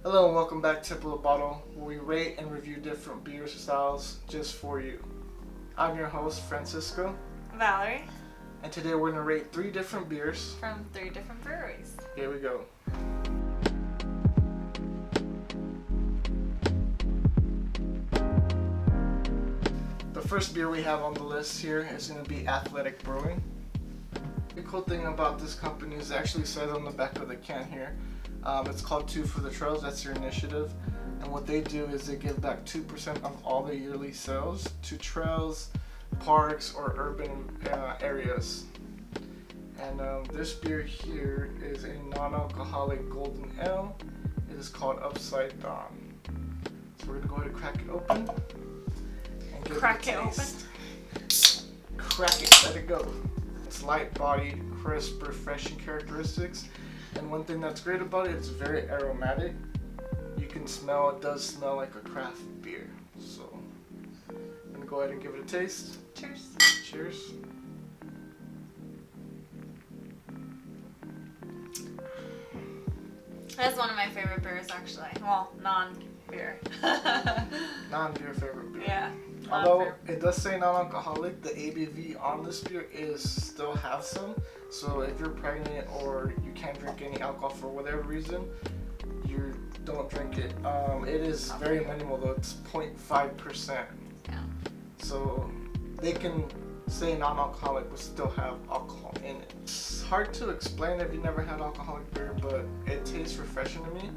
Hello and welcome back to Tip of the Bottle, where we rate and review different beer styles just for you. I'm your host, Francisco, Valerie, and today we're going to rate 3 different beers from 3 different breweries. Here we go. The first beer we have on the list here is going to be Athletic Brewing. The cool thing about this company is it actually says on the back of the can here, it's called Two for the Trails. That's their initiative, and what they do is they give back 2% of all their yearly sales to trails, parks, or urban areas. And this beer here is a non-alcoholic golden ale. It is called Upside Down. So we're gonna go ahead and crack it open and give Crack it a it taste. Crack it, let it go. It's light-bodied, crisp, refreshing characteristics. And one thing that's great about it, it's very aromatic. You can smell, it does smell like a craft beer. So I'm gonna go ahead and give it a taste. Cheers. Cheers. That's one of my favorite beers, actually. Well, non-beer. Non-beer favorite beer. Yeah. Although it does say non-alcoholic, the ABV on this beer is still have some. So if you're pregnant or you can't drink any alcohol for whatever reason, you don't drink it. It is very minimal though. It's 0.5%. Yeah. So they can say non-alcoholic but still have alcohol in it. It's hard to explain if you never had alcoholic beer, but it tastes refreshing to me.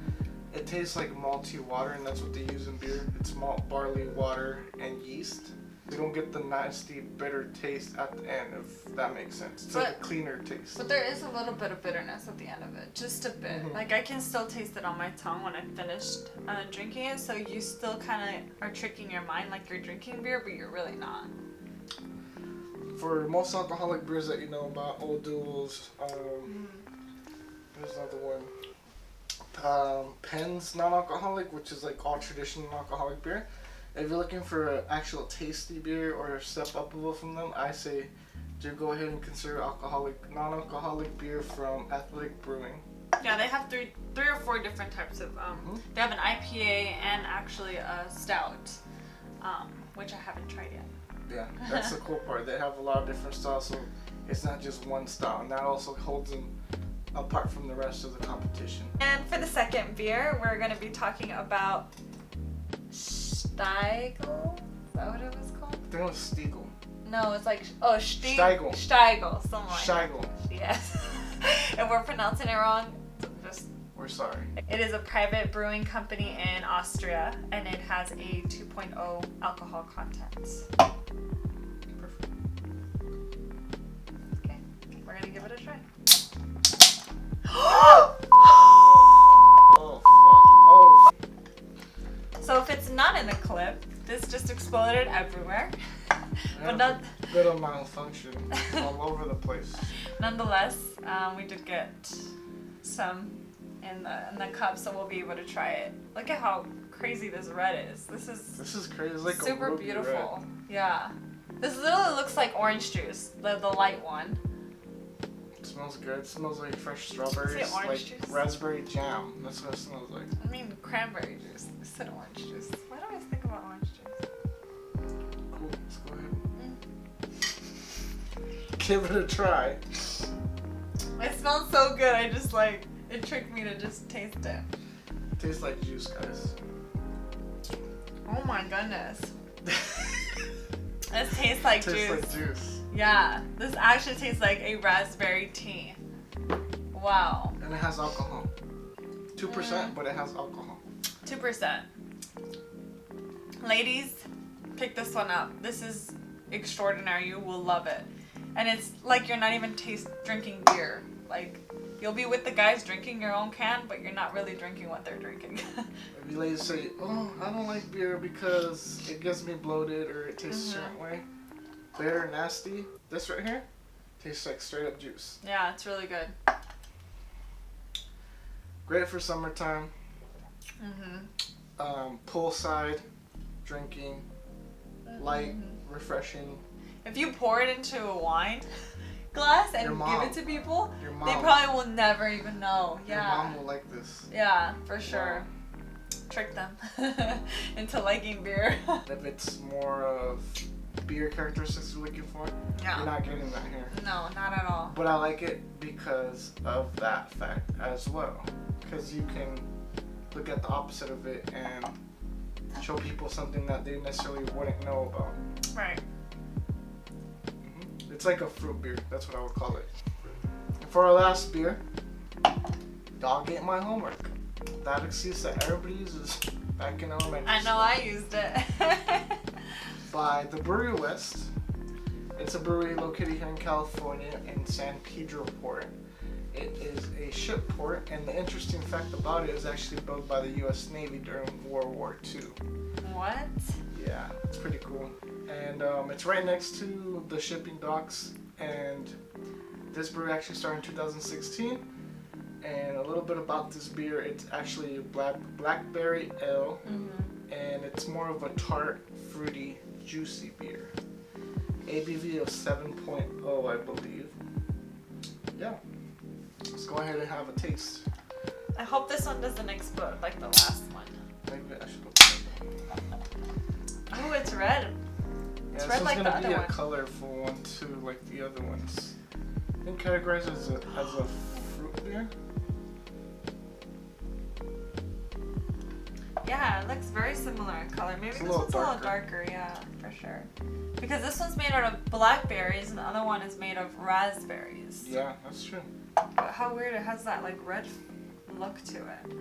It tastes like malty water, and that's what they use in beer. It's malt, barley, water, and yeast. You don't get the nasty, bitter taste at the end, if that makes sense. It's like a cleaner taste. But there is a little bit of bitterness at the end of it, just a bit. Mm-hmm. Like I can still taste it on my tongue when I finished drinking it. So you still kind of are tricking your mind like you're drinking beer, but you're really not. For most alcoholic beers that you know about, Old Duels, there's another one. Penn's non-alcoholic, which is like all traditional non-alcoholic beer. If you're looking for an actual tasty beer or a step up level from them, I say do go ahead and consider non-alcoholic beer from Athletic Brewing. Yeah, they have three or four different types of. They have an IPA and actually a stout, which I haven't tried yet. Yeah, that's the cool part. They have a lot of different styles, so it's not just one style, and that also holds them apart from the rest of the competition. And for the second beer, we're going to be talking about Stiegl. Is that what it was called? I think it was Stiegl. No, it's like Stiegl. Stiegl, something like that. Stiegl. Yes. And we're pronouncing it wrong. We're sorry. It is a private brewing company in Austria, and it has a 2.0 alcohol content. Perfect. Okay, we're going to give it a try. Oh, fuck. Oh. So if it's not in the clip, this just exploded everywhere. But not little malfunction all over the place. nonetheless, we did get some in the cup, so we'll be able to try it. Look at how crazy this red is. This is crazy. It's like super a ruby beautiful. red. Yeah. This literally looks like orange juice, the light one. It smells good. It smells like fresh strawberries, Is it orange like juice? raspberry jam. That's what it smells like. I mean cranberry juice. I said orange juice. Why do I always think about orange juice? Cool. Let's go ahead. Give it a try. It smells so good. I just it tricked me to just taste it. It tastes like juice, guys. Oh my goodness. This tastes like juice. Tastes like juice. Yeah, this actually tastes like a raspberry tea. Wow. And it has alcohol. 2%, but it has alcohol. 2%. Ladies, pick this one up. This is extraordinary. You will love it. And it's like you're not even drinking beer. Like, you'll be with the guys drinking your own can, but you're not really drinking what they're drinking. Maybe ladies say, oh, I don't like beer because it gets me bloated or it tastes a certain way. Bitter, nasty. This right here tastes like straight up juice. Yeah, it's really good. Great for summertime. Poolside drinking, light, refreshing. If you pour it into a wine glass and give it to people, they probably will never even know. Your Yeah. mom will like this. Yeah, for sure. Wow. trick them into liking beer. If it's more of beer characteristics you're looking for, you're not getting that here. No, not at all. But I like it because of that fact as well. Because you can look at the opposite of it and show people something that they necessarily wouldn't know about. Right. It's like a fruit beer. That's what I would call it. For our last beer, Dog Ate My Homework. That excuse that everybody uses back in elementary I know, school. I used it. By the Brouwerij West. It's a brewery located here in California in San Pedro Port. It is a ship port, and the interesting fact about it is actually built by the U.S. Navy during World War II. What? Yeah, it's pretty cool. And it's right next to the shipping docks, and this brewery actually started in 2016. And a little bit about this beer, it's actually a blackberry ale, and it's more of a tart, fruity, juicy beer. ABV of 7.0, I believe. Yeah. Let's go ahead and have a taste. I hope this one doesn't explode like the last one. Maybe I should open it. Oh, it's red. Yeah, It's this red is like the gonna other be a one. colorful one too, like the other ones. I think categorized as a fruit beer. Yeah, it looks very similar in color. Maybe It's a this little one's a little darker, yeah, for sure. Because this one's made out of blackberries and the other one is made of raspberries. Yeah, that's true. But how weird, it has that like red look to it.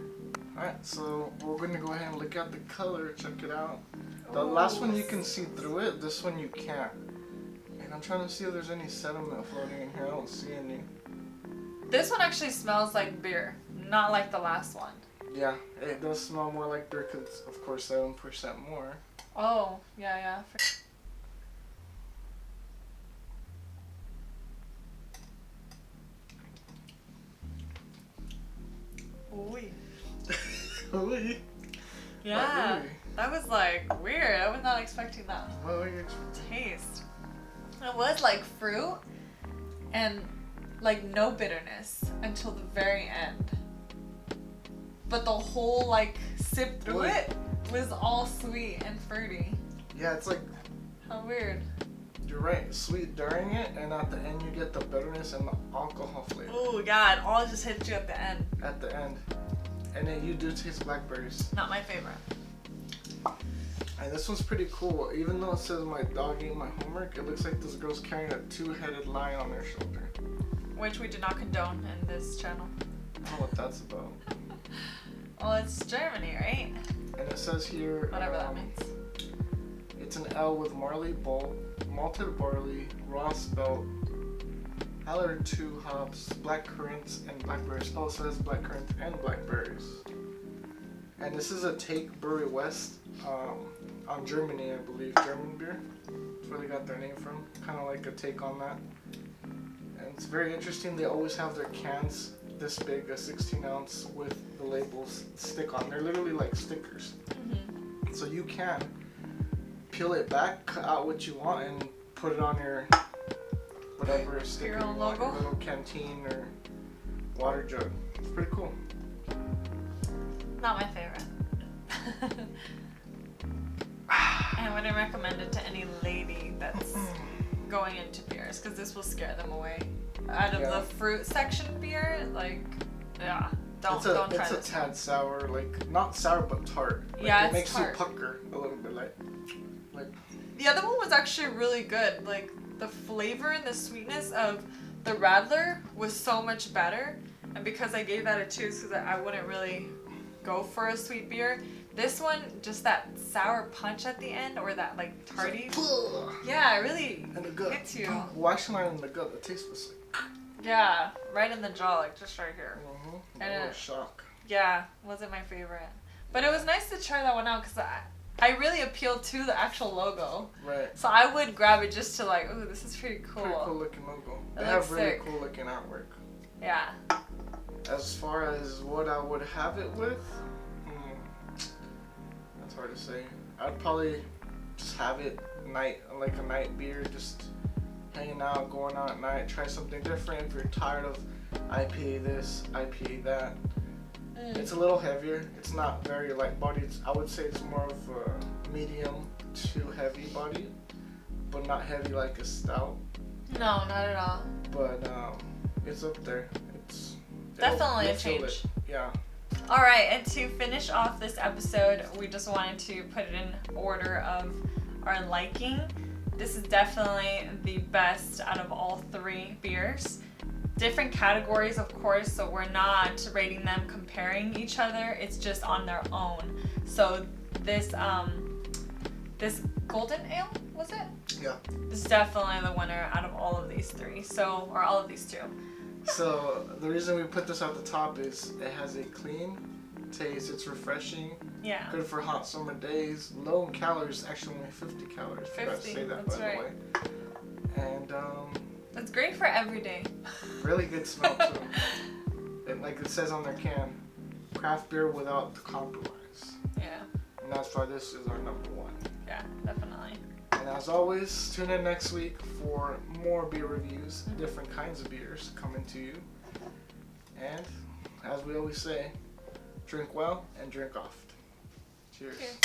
Alright, so we're gonna go ahead and look at the color, check it out. The Ooh. last one you can see through it, this one you can't. And I'm trying to see if there's any sediment floating in here. I don't see any. This one actually smells like beer, not like the last one. Yeah, it does smell more like beer because it's, of course, 7% more. Oh, yeah. Ooh. Really? Yeah, really. that was like weird. I was not expecting that What were you expecting? taste. It was like fruit and like no bitterness until the very end. But the whole like sip through Wait. it was all sweet and fruity. Yeah, it's like, How weird. you're right, sweet during it, and at the end you get the bitterness and the alcohol flavor. Oh God, all just hit you at the end. At the end. And then you do taste blackberries. Not my favorite. And this one's pretty cool. Even though it says my dog ate my homework, it looks like this girl's carrying a two-headed lion on her shoulder. Which we do not condone in this channel. I don't know what that's about. Well, it's Germany, right? And it says here, Whatever that means. it's an ale with malted barley, raw spelt, Haller 2 hops, black currants, and blackberries. Oh, it says black currants and blackberries. And this is a take Brouwerij West on Germany, I believe. German beer. That's where they got their name from. Kind of like a take on that. And it's very interesting. They always have their cans this big, a 16 ounce, with the labels stick on. They're literally like stickers. So you can peel it back, cut out what you want, and put it on your whatever sticker Your own you want, your logo? little canteen or water jug. It's pretty cool. Not my favorite. I wouldn't recommend it to any lady that's going into beers because this will scare them away. Out of the fruit section beer, like, yeah, don't try It's this. a tad sour, like not sour but tart. Like, Yeah, it it's makes tart. you pucker a little bit, like. The other one was actually really good. Like the flavor and the sweetness of the Radler was so much better. And because I gave that a 2, because I wouldn't really go for a sweet beer. This one, just that sour punch at the end, or that like tarty. Yeah, it really In the gut. hits you. Well, actually not in the gut. The taste was like. Yeah, right in the jaw, like just right here. A And little shock. Yeah, wasn't my favorite. But it was nice to try that one out because I really appealed to the actual logo. Right. So I would grab it just to like, ooh, this is pretty cool. Pretty cool looking logo. They It have looks really sick. cool looking artwork. Yeah. As far as what I would have it with, that's hard to say. I'd probably just have it like a night beer, just hanging out, going out at night, try something different. If you're tired of IPA this, IPA that, It's a little heavier. It's not very light bodied. I would say it's more of a medium to heavy body, but not heavy like a stout. No, not at all. But it's up there. It's Definitely you'll a feel change. it. Yeah. All right, and to finish off this episode, we just wanted to put it in order of our liking. This is definitely the best out of all three beers. Different categories, of course, so we're not rating them comparing each other. It's just on their own. So this this golden ale, was it? Yeah. This is definitely the winner out of all of these three. So, or all of these two. So the reason we put this at the top is it has a clean taste. It's refreshing. Yeah. Good for hot summer days. Low in calories, actually only 50 calories. Forgot to 50, say that, that's by right. the way. And It's great for every day. really good smell too. And like it says on their can, craft beer without the compromise. Yeah. And that's why this is our number one. Yeah, definitely. And as always, tune in next week for more beer reviews, different kinds of beers coming to you. And as we always say, drink well and drink oft. Cheers. Cheers.